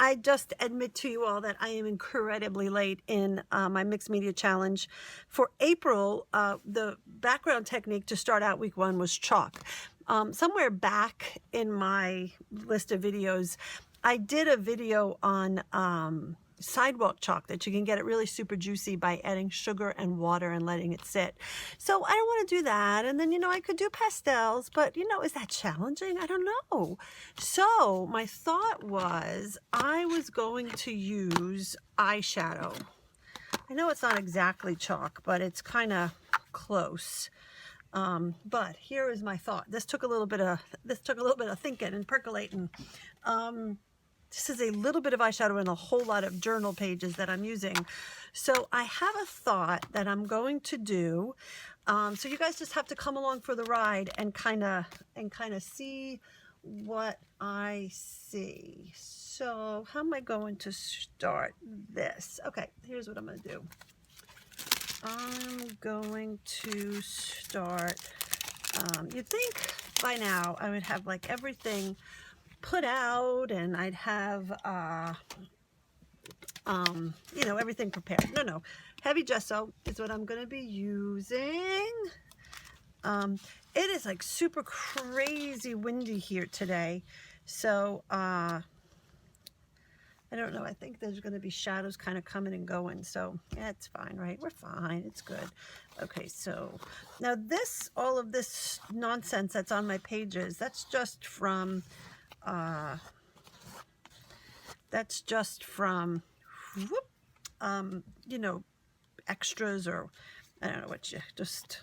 I just admit to you all that I am incredibly late in my mixed media challenge. For April, the background technique to start out week 1 was chalk. Somewhere back in my list of videos, I did a video on sidewalk chalk that you can get it really super juicy by adding sugar and water and letting it sit. So I don't want to do that. And then, you know, I could do pastels, but you know, is that challenging? I don't know. So my thought was I was going to use eyeshadow. I know it's not exactly chalk, but it's kind of close. But here is my thought. This took a little bit of thinking and percolating. This is a little bit of eyeshadow and a whole lot of journal pages that I'm using. So I have a thought that I'm going to do. So you guys just have to come along for the ride and kind of see what I see. So how am I going to start this? Okay, here's what I'm going to do. I'm going to start, you'd think by now I would have like everything put out and I'd have, you know, everything prepared. No, heavy gesso is what I'm going to be using. It is like super crazy windy here today. So, I don't know. I think there's going to be shadows kind of coming and going. So yeah, it's fine, right? We're fine. It's good. Okay. So now all of this nonsense that's on my pages, that's just from, you know, extras, or I don't know what just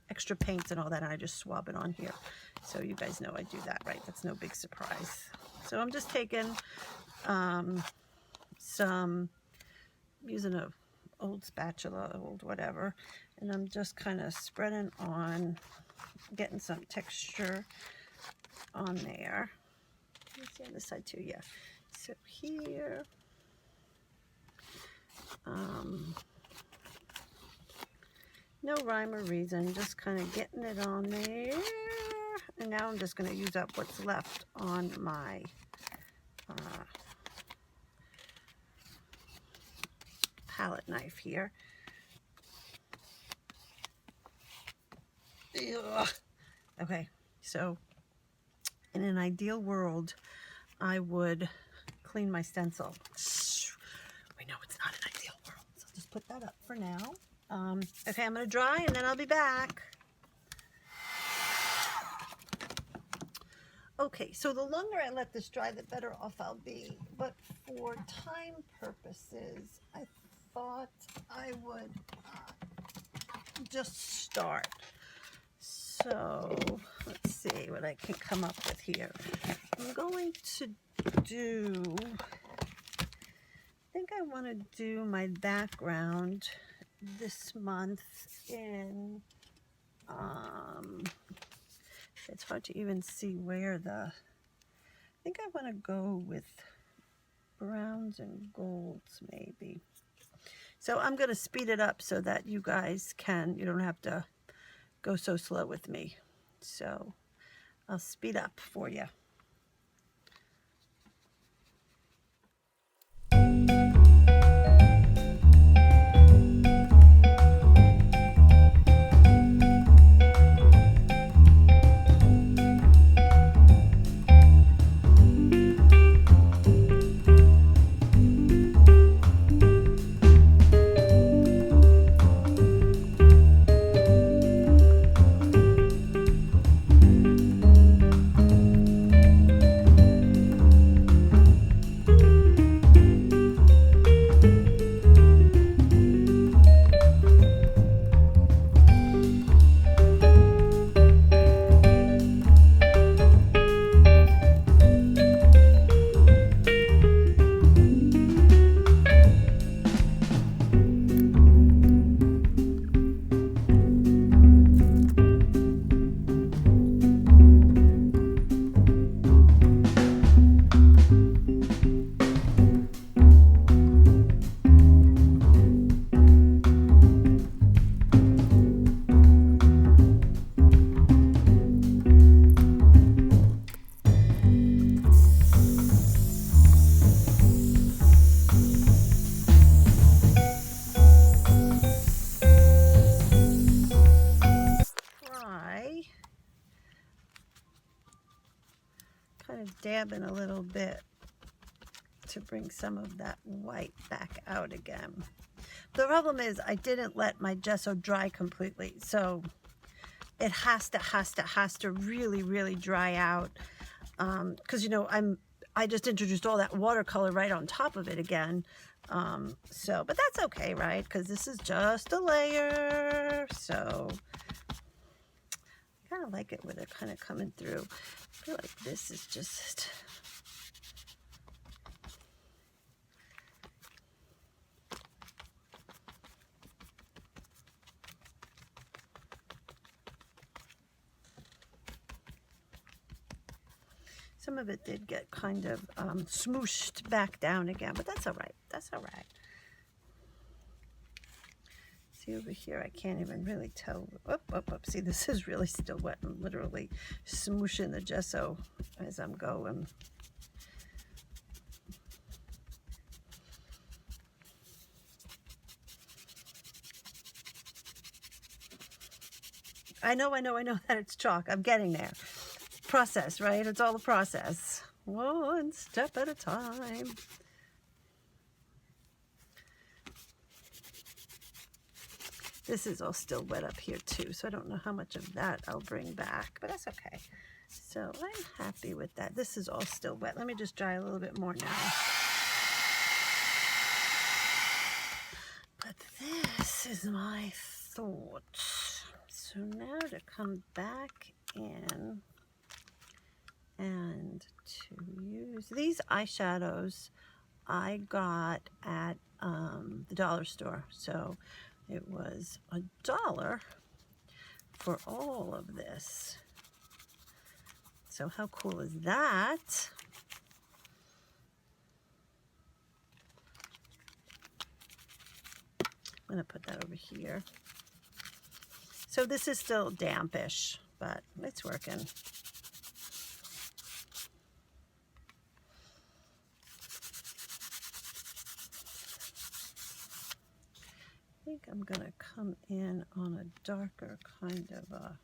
extra paints and all that. And I just swab it on here. So you guys know I do that, right? That's no big surprise. So I'm just taking using a old spatula, old whatever, and I'm just kind of spreading on, getting some texture on there. You see on this side too, yeah. So here, no rhyme or reason, just kind of getting it on there. And now I'm just going to use up what's left on my palette knife here. Ugh. Okay, so in an ideal world, I would clean my stencil. We know it's not an ideal world, so I'll just put that up for now. Okay, I'm going to dry and then I'll be back. Okay, so the longer I let this dry, the better off I'll be. But for time purposes, I thought I would just start. So let's see what I can come up with here. I'm going to do, I think I want to do my background this month in, it's hard to even see where I think I want to go with browns and golds maybe. So I'm going to speed it up so that you guys you don't have to go so slow with me. So I'll speed up for you. dabbing a little bit to bring some of that white back out again. The problem is I didn't let my gesso dry completely, so it has to really dry out, because you know I just introduced all that watercolor right on top of it again. So, but that's okay, right? Because this is just a layer. So I kind of like it where they're kind of coming through. I feel like this is just... Some of it did get kind of smooshed back down again, but that's all right. That's all right. See over here, I can't even really tell. See, this is really still wet. I'm literally smooshing the gesso as I'm going. I know that it's chalk. I'm getting there. Process, right? It's all a process. One step at a time. This is all still wet up here too, so I don't know how much of that I'll bring back, but that's okay. So I'm happy with that. This is all still wet. Let me just dry a little bit more now. But this is my thought. So now to come back in and to use these eyeshadows I got at the dollar store. So it was $1 for all of this. So how cool is that? I'm gonna put that over here. So this is still dampish, but it's working. I think I'm gonna come in on a darker kind of a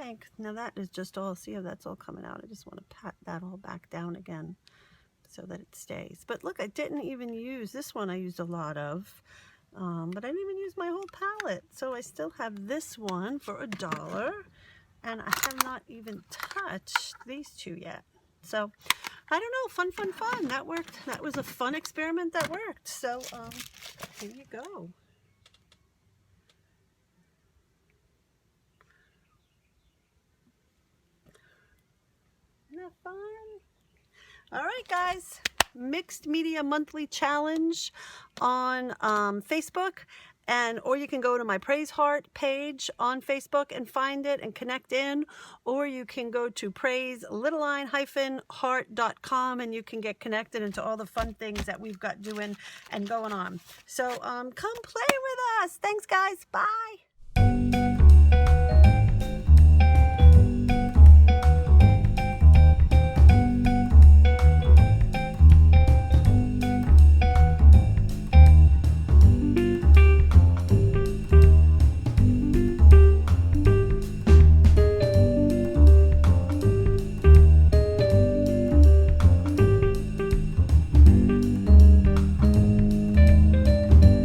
think. Now that is just all, see how that's all coming out. I just want to pat that all back down again so that it stays. But look, I didn't even use, this one I used a lot of, but I didn't even use my whole palette. So I still have this one for $1, and I have not even touched these two yet. So I don't know, fun, fun, fun. That worked. That was a fun experiment that worked. So here you go. Isn't that fun? All right, guys. Mixed Media Monthly Challenge on Facebook. Or you can go to my Praise Heart page on Facebook and find it and connect in, or you can go to praise-heart.com and you can get connected into all the fun things that we've got doing and going on. So come play with us. Thanks, guys. Bye.